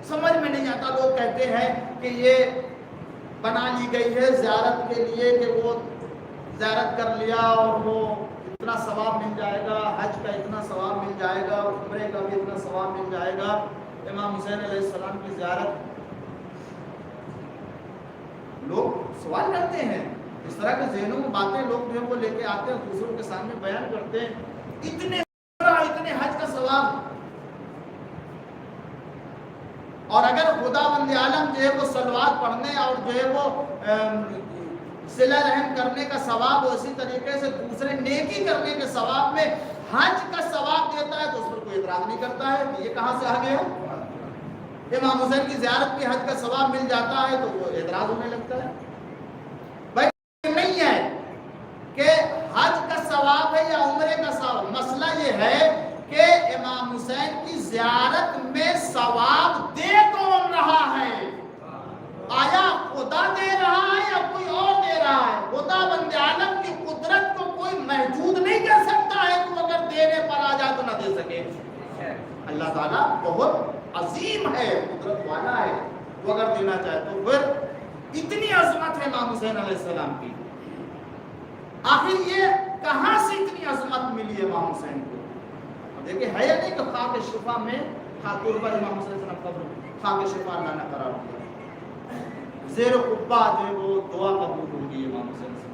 [SPEAKER 4] سمجھ میں نہیں آتا۔ لوگ کہتے ہیں کہ یہ بنا لی گئی ہے زیارت کے لیے کہ وہ زیارت کر لیا اور وہ اتنا ثواب مل جائے گا، حج کا اتنا ثواب مل جائے گا، عمرے کا بھی اتنا ثواب مل جائے گا۔ امام حسین علیہ السلام کی زیارت لوگ سوال کرتے ہیں، اس طرح کے ذہنوں میں باتیں لوگ جو ہے وہ لے کے آتے ہیں، دوسروں کے سامنے بیان کرتے ہیں، اتنے حج کا ثواب۔ اور اگر خدا بند عالم جو ہے وہ صلوات پڑھنے اور جو ہے وہ صلہ رحم کرنے کا ثواب، اسی طریقے سے دوسرے نیکی کرنے کے ثواب میں حج کا ثواب دیتا ہے تو اس پر کوئی اعتراض نہیں کرتا ہے کہ یہ کہاں سے آ گیا۔ امام حسین کی زیارت میں حج کا ثواب مل جاتا ہے تو وہ اعتراض ہونے لگتا ہے۔ بھائی نہیں ہے کہ حج کا ثواب ہے یا عمرے کا ثواب، مسئلہ یہ ہے کہ امام حسین کی زیارت میں ثواب دے کون رہا ہے؟ آیا خدا دے رہا ہے یا کوئی اور دے رہا ہے؟ خدا بند عالم کی قدرت کو کوئی محدود نہیں کر سکتا ہے کہ اگر دینے پر آ جائے تو نہ دے سکے۔ اللہ تعالیٰ بہت عظیم ہے، قدرت والا ہے، تو اگر دینا چاہے تو پھر اتنی عظمت ہے امام حسین علیہ السلام کی. آخر یہ کہاں سے اتنی عظمت ملی ہے امام حسین کو؟ دیکھیں ہے یا نہیں کہ خاک شفا میں خاطر پر امام حسین علیہ السلام قبر خاک شفا اللہ نے قرار دیا، زیر قبہ جو ہے وہ دعا قبول ہوگی امام حسین علیہ السلام.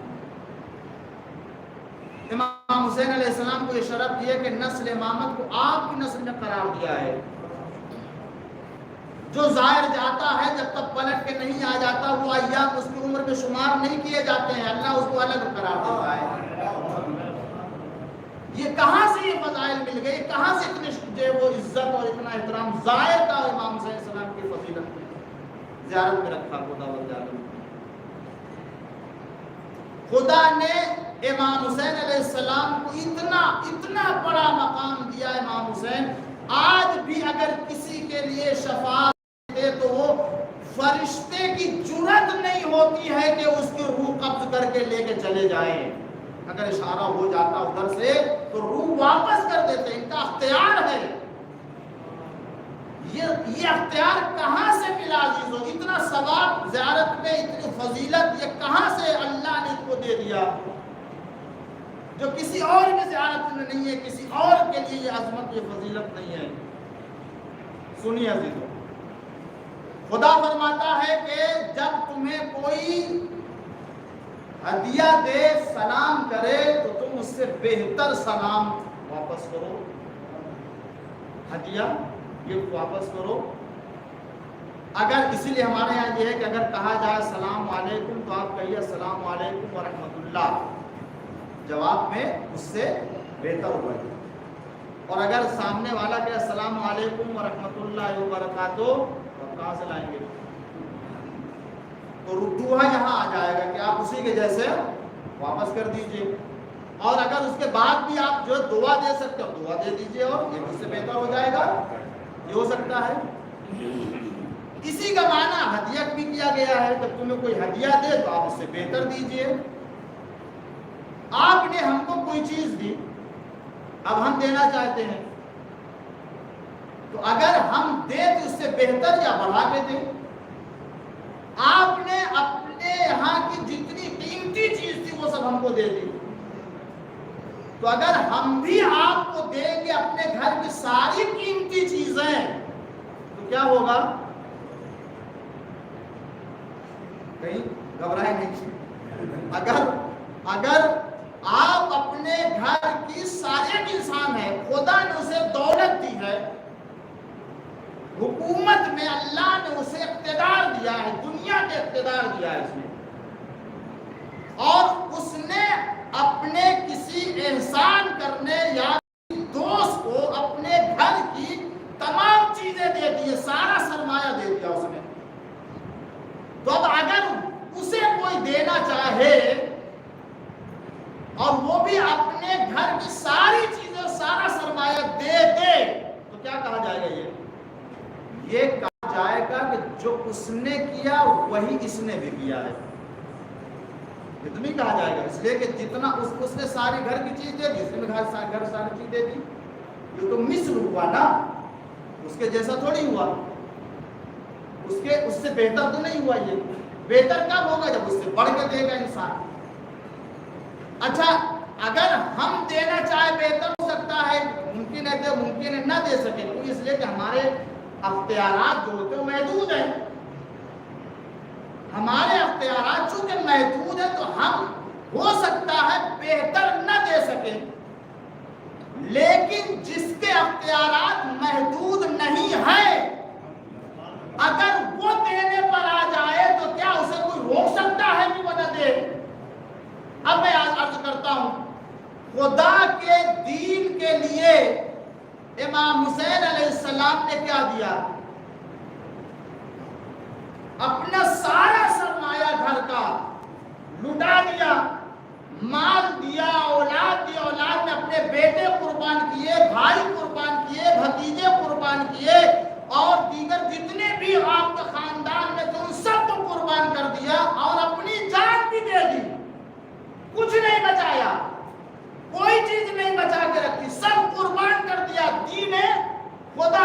[SPEAKER 4] امام حسین علیہ السلام کو یہ شرف دی ہے کہ نسل امامت کو آپ کی نسل میں قرار دیا ہے. جو ظاہر جاتا ہے جب تک پلٹ کے نہیں آ جاتا وہ ایام اس کی عمر میں شمار نہیں کیے جاتے ہیں، اللہ اس کو الگ قرار دیتا ہے. یہ کہاں سے یہ فضائل مل گئے، کہاں سے اتنی جو ہے وہ عزت اور اتنا احترام ظاہر کا امام حسین علیہ السلام کی فضیلت زیارت میں رکھا خدا والعالم. خدا نے امام حسین علیہ السلام کو اتنا بڑا مقام دیا. امام حسین آج بھی اگر کسی کے لیے شفاعت دے تو وہ فرشتے کی جرأت نہیں ہوتی ہے کہ اس کی روح قبض کر کے لے کے چلے جائیں. اگر اشارہ ہو جاتا ادھر سے تو روح واپس کر دیتے. ان کا اختیار ہے. یہ اختیار کہاں سے ملا عزیزو؟ اتنا ثواب زیارت میں، اتنی فضیلت یہ کہاں سے اللہ نے اس کو دے دیا جو کسی اور کی زیارت میں نہیں ہے، کسی اور کے لیے یہ عظمت یہ فضیلت نہیں ہے. سنیے عزیزو، خدا فرماتا ہے کہ جب تمہیں کوئی ہدیہ دے، سلام کرے تو تم اس سے بہتر سلام واپس کرو. ہدیہ یہ واپس کرو. اگر اسی لیے ہمارے یہاں یہ ہے کہ اگر کہا جائے السلام علیکم تو آپ کہیے السلام علیکم ورحمۃ اللہ، جواب میں اس سے بہتر ہوا. اور اگر سامنے والا کہ السلام علیکم ورحمۃ اللہ وبرکاتہ، تو کہاں سے لائیں گے؟ تو ردوہا یہاں آ جائے گا کہ آپ اسی کے جیسے واپس کر دیجئے. اور اگر اس کے بعد بھی آپ جو دعا دے سکتے ہو دعا دے دیجئے، اور یہ اس سے بہتر ہو جائے گا. یہ ہو سکتا ہے. اسی کا معنی ہدیہ بھی کیا گیا ہے. جب تمہیں کوئی ہدیہ دے تو آپ اس سے بہتر دیجئے. آپ نے ہم کو کوئی چیز دی، اب ہم دینا چاہتے ہیں، تو اگر ہم دیں تو اس سے بہتر یا بڑھا کے دیں. آپ نے اپنے یہاں کی جتنی قیمتی چیز تھی وہ سب ہم کو دے دی، تو اگر ہم بھی آپ کو دیں گے اپنے گھر کی ساری قیمتی چیزیں تو کیا ہوگا؟ کہیں گھبرائے نہیں. اگر آپ اپنے گھر کی سارے ایک انسان ہے، خدا نے اسے دولت دی ہے، حکومت میں اللہ نے اسے اقتدار دیا ہے، دنیا کے اقتدار دیا ہے اس نے، اور اس نے اپنے کسی احسان کرنے یا دوست کو اپنے گھر کی تمام چیزیں دے دی، سارا سرمایہ دے دیا اس نے. تو اب اگر اسے کوئی دینا چاہے اور وہ بھی اپنے گھر کی ساری چیزیں سارا سرمایہ دے دے تو کیا کہا جائے گا؟ یہ کہا جائے گا کہ جو اس نے کیا وہی اس نے بھی کیا ہے. اتنی کہا جائے گا، اس لیے کہ جتنا اس نے ساری گھر کی چیز دے دی، اس نے گھر ساری چیز دے دی. یہ تو مثل ہوا نا، اس کے جیسا تھوڑی ہوا، اس سے بہتر تو نہیں ہوا. یہ بہتر کب ہوگا؟ جب اس سے بڑھ کے دے گا انسان. اچھا اگر ہم دینا چاہے بہتر ہو سکتا ہے، ممکن ہے کہ ممکن ہے نہ دے سکے، تو اس لیے کہ ہمارے اختیارات جو ہوتے ہیں محدود ہیں. ہمارے اختیارات چونکہ محدود ہیں تو ہم ہو سکتا ہے بہتر نہ دے سکیں، لیکن جس کے اختیارات محدود نہیں ہیں اگر وہ دینے پر آ جائے تو کیا اسے کوئی روک سکتا ہے کہ وہ نہ دے؟ اب میں عرض کرتا ہوں، خدا کے دین کے لیے امام حسین علیہ السلام نے کیا دیا؟ اپنا سارا سرمایہ گھر کا لٹا دیا، مال دیا، اولاد دی. اولاد میں اپنے بیٹے قربان کیے، بھائی قربان کیے، بھتیجے قربان کیے، اور دیگر جتنے بھی آپ کے خاندان میں تھے ان سب کو قربان کر دیا، اور اپنی جان بھی دے دی. کچھ نہیں بچایا، کوئی چیز نہیں بچا کے رکھی، سب قربان کر دیا. دین خدا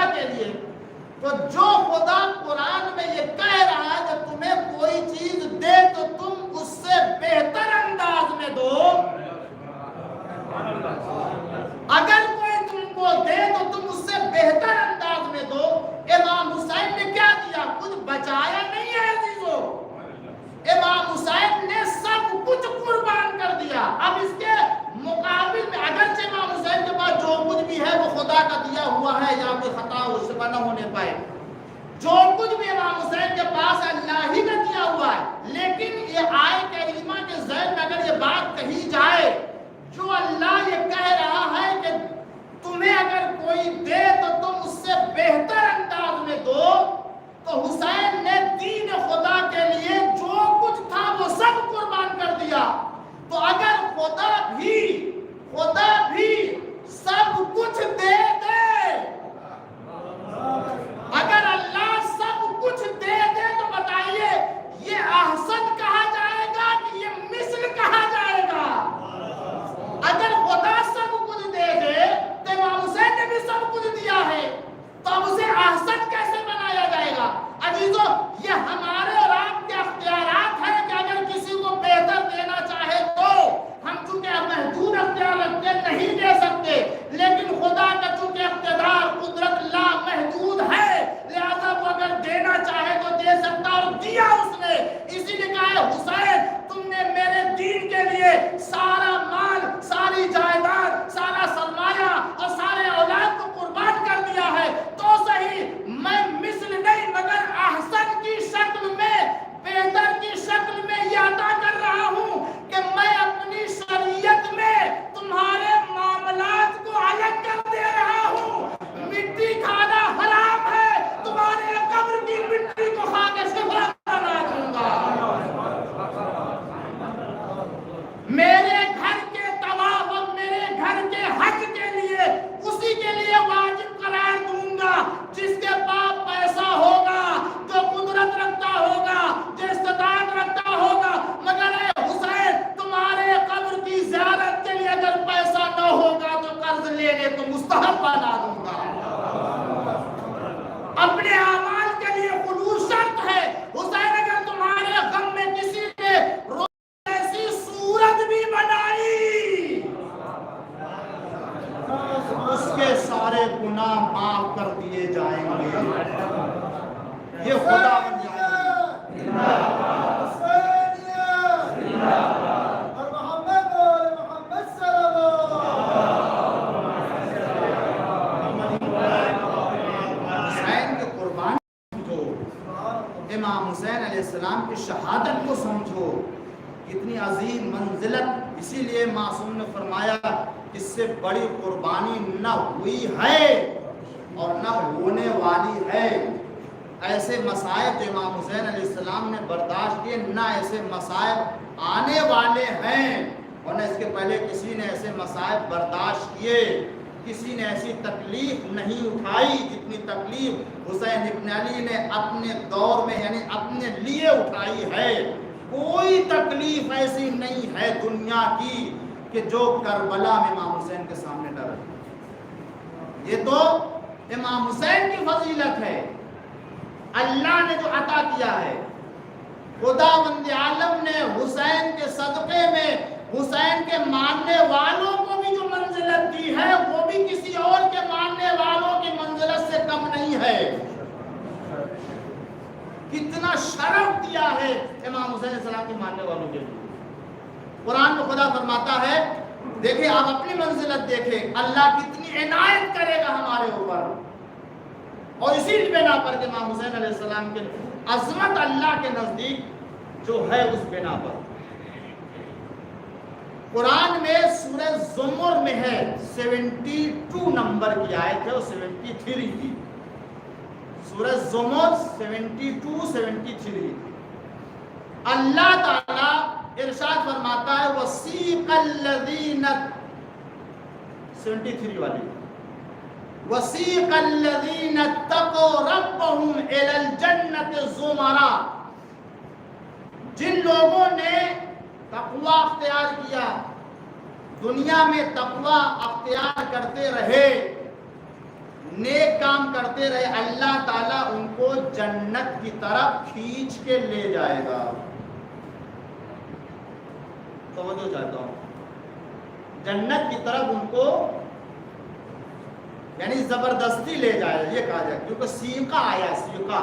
[SPEAKER 4] خدا کا دیا ہوا ہے یا کوئی خطا اس سے نہ ہونے پائے. جو کچھ بھی امام حسین کے پاس اللہ ہی کا دیا ہوا ہے. لیکن یہ آیت کریمہ کے ذیل میں اگر یہ بات کہی جائے, جو اللہ یہ کہہ رہا ہے کہ تمہیں اگر کوئی دے تو تم اس سے بہتر انداز میں دو, تو حسین نے دین خدا کے لیے جو کچھ تھا وہ سب قربان کر دیا. تو اگر خدا بھی سب کچھ دے دے, اگر اللہ سب کچھ دے دے تو بتائیے یہ احسن کہا جائے گا کہ یہ مثل کہا جائے گا؟ اگر خدا سب کچھ دے دے تو امام حسین نے بھی سب کچھ دیا ہے, تو اب اسے احسن کیسے بنایا جائے گا؟ عزیزو, یہ ہمارے اور آپ کے اختیارات ہیں کہ اگر کسی کو بہتر دینا چاہے تو ہم چونکہ محدود اختیار رکھتے نہیں دے سکتے, لیکن خدا کا چونکہ اقتدار قدرت لا محدود ہے, لہذا وہ اگر دینا چاہے تو دے سکتا, اور دیا اس نے. اسی لیے کہا ہے حسین تم نے میرے دین کے لیے سارا مال, ساری جائیداد, سارا سرمایہ اور سارے اولاد کو قربان کر دیا ہے. تو صحیح میں مثل نہیں مگر احسن کی شکل میں, بہتر کی شکل میں یہ عطا کر رہا ہوں کہ میں اپنی شریعت میں تمہارے معاملات کو الگ کر دے رہا ہوں. مٹی کھانا حرام ہے, تمہارے قبر کی مٹی کو کھا کے شفا بنا دوں گا. میرے گھر کے طواف اور میرے گھر کے حج کے لیے اسی کے لیے واجب قرار دوں گا جس کے پاس پیسہ ہوگا, جو قدرت رکھتا ہوگا, جو استطاعت رکھتا ہوگا. مگر اے حسین تمہارے قبر کی زیارت کے لیے اگر پیسہ نہ ہوگا تو قرض لینے کو مستحب بنا دوں گا. اپنے اعمال کے لیے خلوص شرط ہے. حسین اگر تمہارے غم میں کسی نے ایسی صورت بھی بنائی, اس کے سارے گناہ معاف کر دیے جائیں گے. یہ خدا امام حسین علیہ السلام کی شہادت کو سمجھو, کتنی عظیم منزلت. اسی لیے معصوم نے فرمایا اس سے بڑی قربانی نہ ہوئی ہے اور نہ ہونے والی ہے. ایسے مصائب جو امام حسین علیہ السلام نے برداشت کیے, نہ ایسے مصائب آنے والے ہیں, اور نہ اس کے پہلے کسی نے ایسے مصائب برداشت کیے. کسی نے ایسی تکلیف نہیں اٹھائی جتنی تکلیف حسین ابن علی نے اپنے دور میں یعنی اپنے لیے اٹھائی ہے. کوئی تکلیف ایسی نہیں ہے دنیا کی کہ جو کربلا میں امام حسین کے سامنے نہ رہے. یہ تو امام حسین کی فضیلت ہے, اللہ نے جو عطا کیا ہے. خداوند عالم نے حسین کے صدقے میں حسین کے ماننے والوں کو بھی جو منزلت دی ہے وہ بھی کسی اور کے ماننے والوں کی منزلت سے کم نہیں ہے. کتنا شرف دیا ہے امام حسین علیہ السلام کے ماننے والوں کے لیے. قرآن میں خدا فرماتا ہے, دیکھیں آپ اپنی منزلت دیکھیں, اللہ کتنی عنایت کرے گا ہمارے اوپر. اور اسی بنا پر کہ امام حسین علیہ السلام کی عظمت اللہ کے نزدیک جو ہے اس بنا پر. قرآن میں سورہ زمر میں ہے 72 نمبر کی آیت ہے اور 73 کی. سورہ زمر 72-73 اللہ تعالیٰ ارشاد فرماتا ہے وسیق الذین 73 والی وسیق الذین اتقوا ربهم الی الجنۃ زمرا, جن لوگوں نے تقوی اختیار کیا, دنیا میں تقوی اختیار کرتے رہے, نیک کام کرتے رہے, اللہ تعالیٰ ان کو جنت کی طرف کھینچ کے لے جائے گا. توجہ چاہتا ہوں, جنت کی طرف ان کو یعنی زبردستی لے جائے, یہ کہا جائے, کیونکہ سیقہ آیا, سیقہ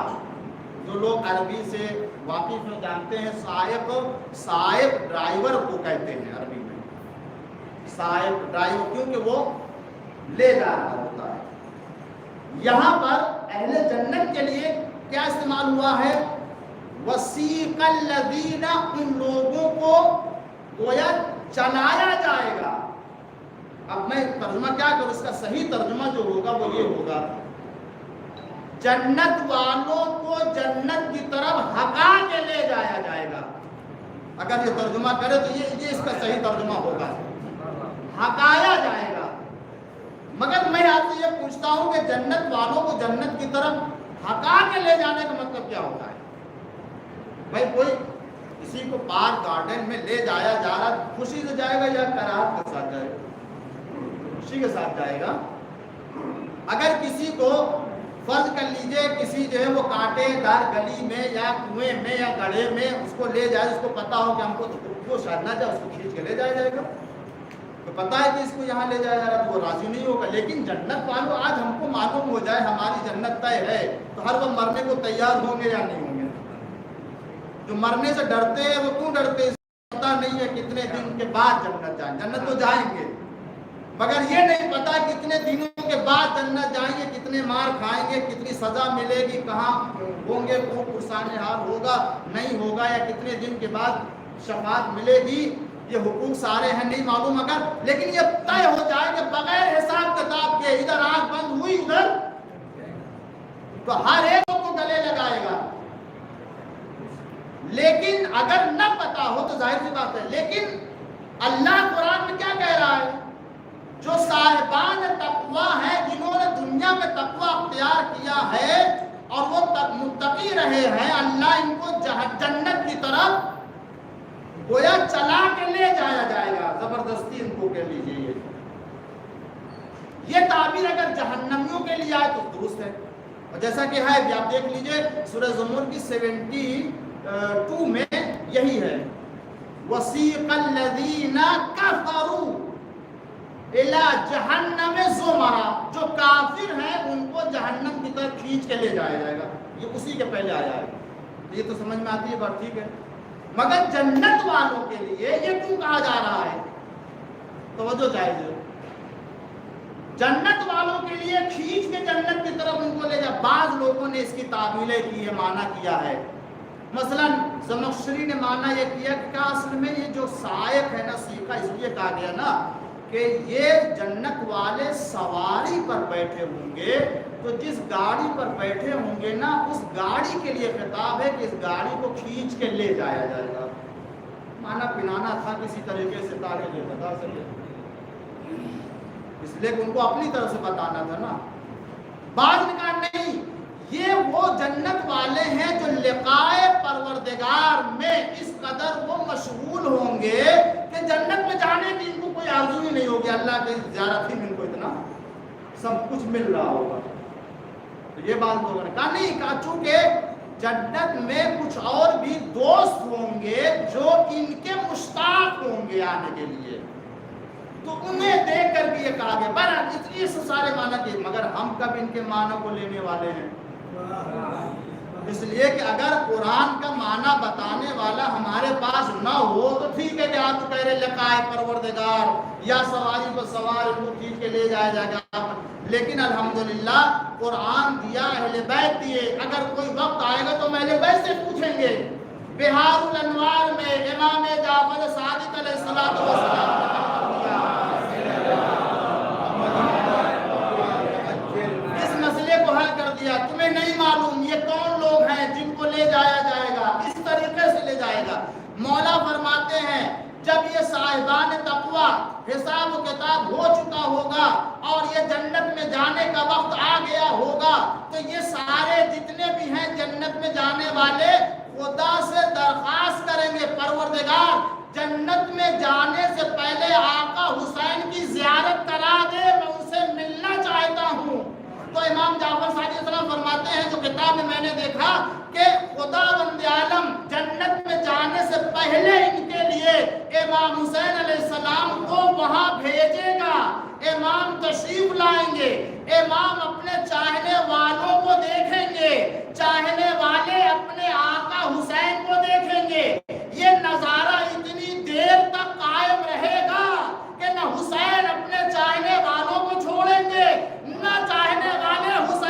[SPEAKER 4] جو لوگ عربی سے واقف میں جانتے ہیں, سائق ڈرائیور کو کہتے ہیں عربی میں, سائق ڈرائیور, کیونکہ وہ لے جا رہا ہوتا ہے. یہاں پر اہل جنت کے لیے کیا استعمال ہوا ہے؟ وسیق الذین، ان لوگوں کو گویا چلایا جائے گا. اب میں ترجمہ کیا کروں؟ اس کا صحیح ترجمہ جو ہوگا وہ یہ ہوگا، جنت والوں کو جنت کی طرف ہکا کے لے جایا جائے گا. اگر یہ ترجمہ کرے تو یہ اس کا صحیح ترجمہ ہوگا، ہکایا جائے گا. مگر میں آپ سے یہ پوچھتا ہوں کہ جنت والوں کو جنت کی طرف ہکا کے لے جانے کا مطلب کیا ہوتا ہے؟ بھائی کوئی کسی کو پارک گارڈن میں لے جایا جا رہا، خوشی سے جائے گا یا کراہت کے ساتھ جائے گا؟ خوشی کے ساتھ جائے گا. اگر کسی کو فرض کر لیجئے کسی جو ہے وہ کانٹے دار گلی میں یا کنویں میں یا گڑھے میں اس کو لے جائے، اس کو پتا ہو کہ ہم کو شاید نہ جائے، اس کو کھینچ کے لے جایا جائے گا. تو پتا ہے کہ اس کو یہاں لے جایا جا رہا تو وہ راضی نہیں ہوگا. لیکن جنت والوں آج ہم کو معلوم ہو جائے ہماری جنت طے ہے تو ہر وہ مرنے کو تیار ہوں گے یا نہیں ہوں گے؟ جو مرنے سے ڈرتے ہیں وہ کیوں ڈرتے ہیں؟ پتا نہیں ہے کتنے دن کے بعد جنت جائیں. جنت تو جائیں گے مگر یہ نہیں پتا کتنے دنوں کے بعد جنت جائیں گے، کتنے مار کھائیں گے، کتنی سزا ملے گی، کہاں ہوں گے، کون پرسان حال ہوگا نہیں ہوگا، یا کتنے دن کے بعد شفاعت ملے گی. یہ حقوق سارے ہیں نہیں معلوم. مگر لیکن یہ طے ہو جائے کہ بغیر حساب کتاب کے ادھر آنکھ بند ہوئی ادھر تو ہر ایک کو گلے لگائے گا. لیکن اگر نہ پتا ہو تو ظاہر سی بات ہے. لیکن اللہ قرآن میں کیا کہہ رہا ہے؟ جو صاحبان تقوی ہیں، جنہوں نے دنیا میں تقوی اختیار کیا ہے اور وہ متقی رہے ہیں، اللہ ان کو جنت کی طرف گویا چلا کے لے جایا جائے گا. زبردستی ان کو کہہ لیجیے. یہ تعبیر اگر جہنمیوں کے لیے آئے تو درست ہے، اور جیسا کہ ہے بھی آپ دیکھ لیجئے سورہ زمر کی 72 میں یہی ہے، وَسِيقَ الَّذِينَ كَفَرُوا إِلَى جَهَنَّمَ زُمَرًا، جو کافر ہیں ان کو جہنم کی طرف کھینچ کے لے جایا جائے گا. یہ اسی کے پہلے آیا ہے. یہ تو سمجھ میں آتی ہے بات، ٹھیک ہے. مگر جنت والوں کے لیے یہ کیوں کہا جا رہا ہے؟ توجہ چاہیے. جنت والوں کے لیے کھینچ کے جنت کی طرف ان کو لے جا. بعض لوگوں نے اس کی تعویلیں کی ہے، معنی کیا ہے. مثلا زمخشری نے معنی یہ کیا کہ اصل میں یہ جو سائق ہے نا، سیکھا اس لیے کہا گیا نا کہ یہ جنت والے سواری پر بیٹھے ہوں گے، تو جس گاڑی پر بیٹھے ہوں گے نا اس گاڑی کے لیے خطاب ہے کہ اس گاڑی کو کھینچ کے لے جایا جائے گا. مانا پنانا تھا کسی طریقے سے تاکہ یہ بتا سکے، اس لیے کہ ان کو اپنی طرف سے بتانا تھا نا. بعض نے کہا نہیں، یہ وہ جنت والے ہیں جو لقائے پروردگار میں اس قدر وہ مشغول ہوں گے کہ جنت میں جانے کی ان کو کوئی آرزو ہی نہیں ہوگی. اللہ کی زیارت ہی میں ان کو اتنا سب کچھ مل رہا ہوگا. تو یہ بات لوگوں نے کہا نہیں، کہا چونکہ جنت میں کچھ اور بھی دوست ہوں گے جو ان کے مشتاق ہوں گے آنے کے لیے، تو انہیں دیکھ کر بھی یہ کہا گیا. بہرحال اس لیے سارے معنی کے، مگر ہم کب ان کے معنی کو لینے والے ہیں؟ اس لیے کہ اگر قرآن کا معنی بتانے والا ہمارے پاس نہ ہو تو ٹھیک ہے کہ آپ کہہ رہے لقائے پروردگار یا سواری کو سوار ان کو کھینچ کے لے جایا جائے گا. لیکن الحمدللہ قرآن دیا، اہل بیت دیے. اگر کوئی وقت آئے گا تو ہم اہل بیت سے پوچھیں گے. بہار الانوار میں امام جعفر صادق علیہ السلام اس مسئلے کو حل کر دیا. تمہیں نہیں معلوم یہ کون لوگ ہیں جن کو لے جایا جائے گا، اس طریقے سے لے جائے گا. مولا فرماتے ہیں جب یہ صاحبان تقوی حساب و کتاب ہو چکا ہوگا اور یہ جنت میں جانے کا وقت آ گیا ہوگا تو یہ سارے جتنے بھی ہیں جنت میں جانے والے خدا سے درخواست کریں گے، پروردگار جنت میں جانے سے پہلے آقا حسین کی زیارت کرا دے، میں ان سے ملنا چاہتا ہوں. تو امام جعفر صادق علیہ السلام فرماتے ہیں جو کتاب میں میں نے دیکھا کہ خدا بند عالم جنت میں جانے سے پہلے ان کے لیے امام حسین علیہ السلام کو وہاں بھیجے گا. امام تشریف لائیں گے، امام اپنے چاہنے والوں کو دیکھیں گے، چاہنے والے اپنے آقا حسین کو دیکھیں گے. یہ نظارہ اتنی دیر تک قائم رہے گا کہ نہ حسین اپنے چاہنے والوں کو چھوڑیں گے، نہ چاہنے والے حسین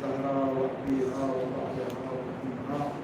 [SPEAKER 1] Zahra wa Fiha wa Ba'daha wa